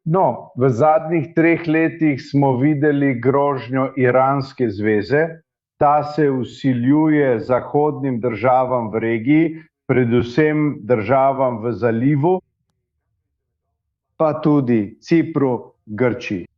No, v zadnjih 3 letih smo videli grožnjo Iranske zveze. Ta se vsiljuje zahodnim državam v regiji, predvsem državam v zalivu, pa tudi Cipru, Grčiji.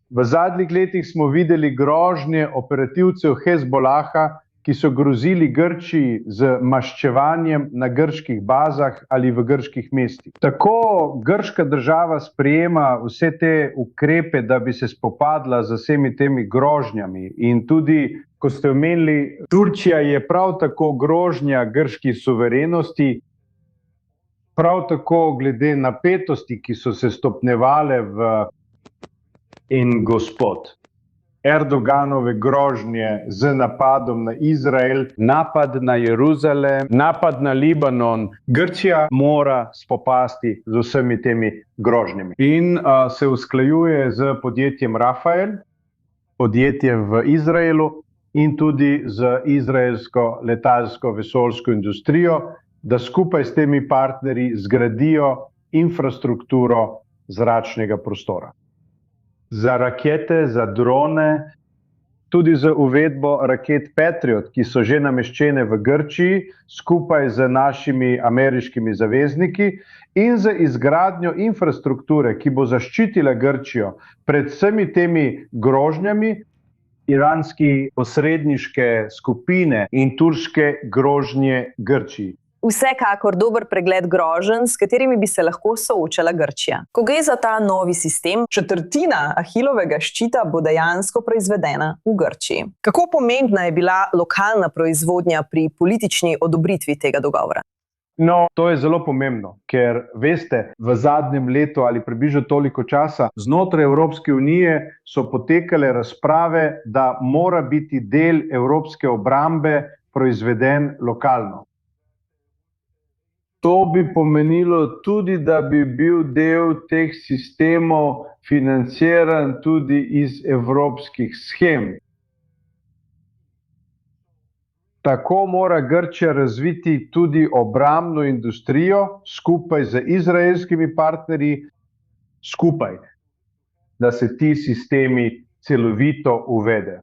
V zadnjih letih smo videli grožnje operativcev Hezbolaha, ki so grozili Grčiji z maščevanjem na grških bazah ali v grških mestih. Tako grška država sprejema vse te ukrepe, da bi se spopadla z vsemi temi grožnjami. In tudi, ko ste omenili, Turčija je prav tako grožnja grški suverenosti, prav tako glede napetosti, ki so se stopnjevale in gospod Erdoganove grožnje z napadom na Izrael, napad na Jeruzalem, napad na Libanon. Grčija mora spopasti z vsemi temi grožnjami. In se usklajuje z podjetjem Rafael, podjetjem v Izraelu in tudi z izraelsko letalsko vesoljsko industrijo, da skupaj s temi partnerji zgradijo infrastrukturo zračnega prostora. Za rakete, za drone, tudi za uvedbo raket Patriot, ki so že nameščene v Grčiji, skupaj z našimi ameriškimi zavezniki in za izgradnjo infrastrukture, ki bo zaščitila Grčijo pred vsemi temi grožnjami, iranske posredniške skupine in turške grožnje Grčiji. Vsekakor dober pregled groženj, s katerimi bi se lahko soočala Grčija. Ko gre za ta novi sistem, četrtina Ahilovega ščita bo dejansko proizvedena v Grčiji. Kako pomembna je bila lokalna proizvodnja pri politični odobritvi tega dogovora? No, to je zelo pomembno, ker veste, v zadnjem letu ali približno toliko časa znotraj Evropske unije so potekale razprave, da mora biti del evropske obrambe proizveden lokalno. To bi pomenilo tudi, da bi bil del teh sistemov financiran tudi iz evropskih shem. Tako mora Grčija razviti tudi obrambno industrijo skupaj z izraelskimi partnerji, da se ti sistemi celovito uvedejo.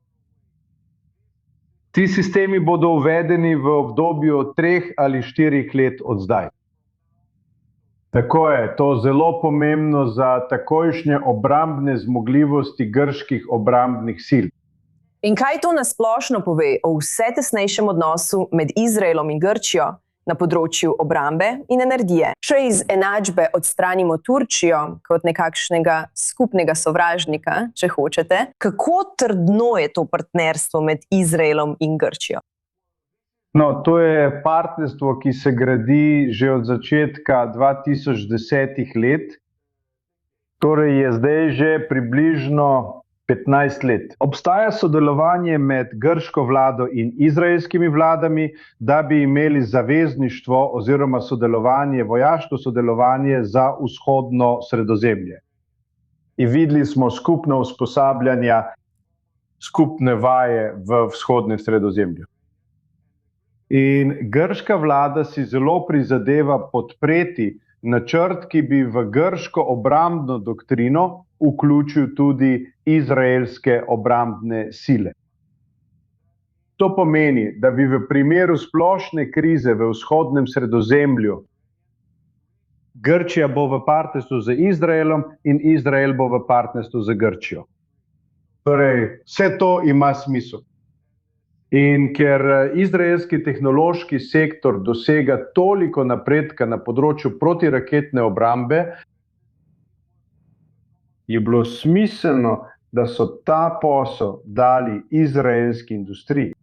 Ti sistemi bodo uvedeni v obdobju 3 ali 4 let od zdaj. Tako je, to zelo pomembno za takojšnje obrambne zmogljivosti grških obrambnih sil. In kaj to nasplošno pove o vse tesnejšem odnosu med Izraelom in Grčijo na področju obrambe in energije? Če iz enačbe odstranimo Turčijo kot nekakšnega skupnega sovražnika, če hočete, kako trdno je to partnerstvo med Izraelom in Grčijo? No, to je partnerstvo, ki se gradi že od začetka 2010 let, torej je zdaj že približno 15 let. Obstaja sodelovanje med grško vlado in izraelskimi vladami, da bi imeli zavezništvo oziroma sodelovanje, vojaško sodelovanje za vzhodno Sredozemlje. In videli smo skupna usposabljanja, skupne vaje v vzhodnem Sredozemlju. In grška vlada si zelo prizadeva podpreti načrt, ki bi v grško obrambno doktrino vključil tudi izraelske obrambne sile. To pomeni, da bi v primeru splošne krize v vzhodnem Sredozemlju Grčija bo v partnerstvu z Izraelom in Izrael bo v partnerstvu z Grčijo. Torej, vse to ima smisel. In ker izraelski tehnološki sektor dosega toliko napredka na področju protiraketne obrambe, je bilo smiselno, da so ta posel dali izraelski industriji.